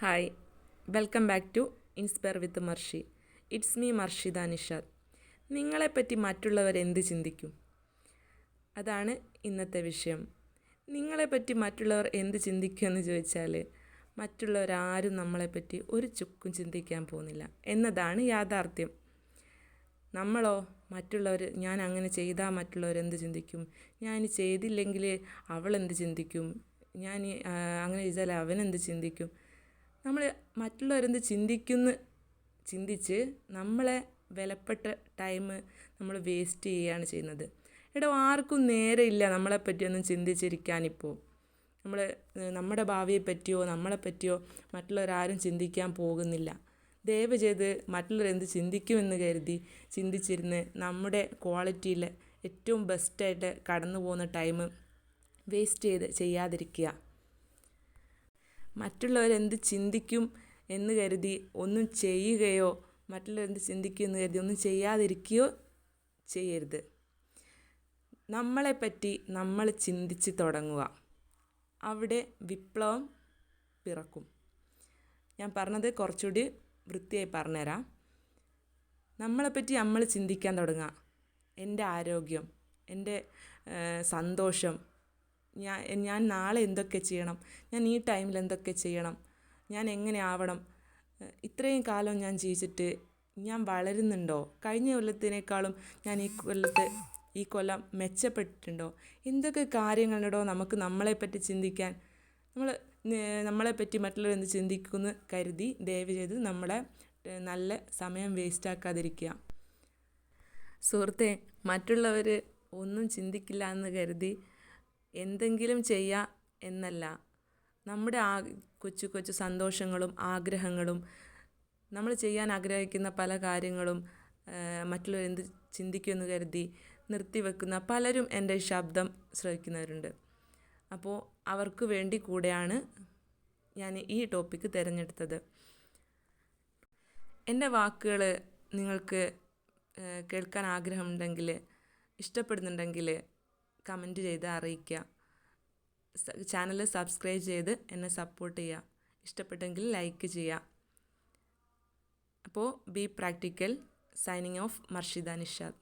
Hi, welcome back to inspire with Marshi. It's me Marshida Nishad. നിങ്ങളെപ്പറ്റി മറ്റുള്ളവർ എന്ത് ചിന്തിക്കും? അതാണ് ഇന്നത്തെ വിഷയം. നിങ്ങളെപ്പറ്റി മറ്റുള്ളവർ എന്ത് ചിന്തിക്കുമെന്ന് ചോദിച്ചാൽ മറ്റുള്ളവരാരും നമ്മളെപ്പറ്റി ഒരു ചുക്കും ചിന്തിക്കാൻ പോകുന്നില്ല എന്നതാണ് യാഥാർത്ഥ്യം. നമ്മളോ മറ്റുള്ളവർ ഞാൻ അങ്ങനെ ചെയ്താൽ മറ്റുള്ളവരെന്ത് ചിന്തിക്കും, ഞാൻ ചെയ്തില്ലെങ്കിൽ അവളെന്ത് ചിന്തിക്കും, ഞാൻ അങ്ങനെ ചെയ്താൽ അവനെന്ത് ചിന്തിക്കും. നമ്മൾ മറ്റുള്ളവരെന്ത് ചിന്തിച്ച് നമ്മളെ വിലപ്പെട്ട ടൈം നമ്മൾ വേസ്റ്റ് ചെയ്യുകയാണ് ചെയ്യുന്നത്. ആർക്കും നേരെയില്ല നമ്മളെപ്പറ്റിയൊന്നും ചിന്തിച്ചിരിക്കാനിപ്പോൾ. നമ്മുടെ ഭാവിയെ പറ്റിയോ നമ്മളെപ്പറ്റിയോ മറ്റുള്ളവരാരും ചിന്തിക്കാൻ പോകുന്നില്ല. ദയവ് ചെയ്ത് മറ്റുള്ളവരെന്ത് ചിന്തിക്കുമെന്ന് കരുതി ചിന്തിച്ചിരുന്ന് നമ്മുടെ ക്വാളിറ്റിയിൽ ഏറ്റവും ബെസ്റ്റായിട്ട് കടന്നു പോകുന്ന ടൈം വേസ്റ്റ് ചെയ്യാതിരിക്കുക. മറ്റുള്ളവരെന്ത് ചിന്തിക്കും എന്ന് കരുതി ഒന്നും ചെയ്യുകയോ മറ്റുള്ളവരെന്ത് ചിന്തിക്കും എന്ന് കരുതി ഒന്നും ചെയ്യാതിരിക്കുകയോ ചെയ്യരുത്. നമ്മളെപ്പറ്റി നമ്മൾ ചിന്തിച്ച് തുടങ്ങുക. അവിടെ വിപ്ലവം പിറക്കും. ഞാൻ പറഞ്ഞത് കുറച്ചുകൂടി വൃത്തിയായി പറഞ്ഞുതരാം. നമ്മളെപ്പറ്റി നമ്മൾ ചിന്തിക്കാൻ തുടങ്ങുക. എൻ്റെ ആരോഗ്യം, എൻ്റെ സന്തോഷം, ഞാൻ നാളെ എന്തൊക്കെ ചെയ്യണം, ഞാൻ ഈ ടൈമിൽ എന്തൊക്കെ ചെയ്യണം, ഞാൻ എങ്ങനെ ആവണം, ഇത്രയും കാലം ഞാൻ ജീവിച്ചിട്ട് ഞാൻ വളരുന്നുണ്ടോ, കഴിഞ്ഞ കൊല്ലത്തിനേക്കാളും ഞാൻ ഈ കൊല്ലം മെച്ചപ്പെട്ടിട്ടുണ്ടോ, എന്തൊക്കെ കാര്യങ്ങളുണ്ടോ നമുക്ക് നമ്മളെപ്പറ്റി ചിന്തിക്കാൻ. നമ്മളെപ്പറ്റി മറ്റുള്ളവർ എന്ത് ചിന്തിക്കുമെന്ന് കരുതി ദയവ് ചെയ്ത് നമ്മളെ നല്ല സമയം വേസ്റ്റാക്കാതിരിക്കുക. സുഹൃത്തെ, മറ്റുള്ളവർ ഒന്നും ചിന്തിക്കില്ല എന്ന് കരുതി എന്തെങ്കിലും ചെയ്യുക എന്നല്ല. നമ്മുടെ കൊച്ചു കൊച്ചു സന്തോഷങ്ങളും ആഗ്രഹങ്ങളും നമ്മൾ ചെയ്യാൻ ആഗ്രഹിക്കുന്ന പല കാര്യങ്ങളും മറ്റുള്ളവർ എന്ത് ചിന്തിക്കുമെന്ന് കരുതി നിർത്തിവെക്കുന്ന പലരും എൻ്റെ ശബ്ദം ശ്രവിക്കുന്നവരുണ്ട്. അപ്പോൾ അവർക്ക് വേണ്ടി കൂടെയാണ് ഞാൻ ഈ ടോപ്പിക്ക് തിരഞ്ഞെടുത്തത്. എൻ്റെ വാക്കുകൾ നിങ്ങൾക്ക് കേൾക്കാൻ ആഗ്രഹമുണ്ടെങ്കിൽ, ഇഷ്ടപ്പെടുന്നുണ്ടെങ്കിൽ കമൻറ്റ് ചെയ്ത് അറിയിക്കുക. ചാനൽ സബ്സ്ക്രൈബ് ചെയ്ത് എന്നെ സപ്പോർട്ട് ചെയ്യുക. ഇഷ്ടപ്പെട്ടെങ്കിൽ ലൈക്ക് ചെയ്യുക. അപ്പോൾ be practical. Signing off Marshida Nishad.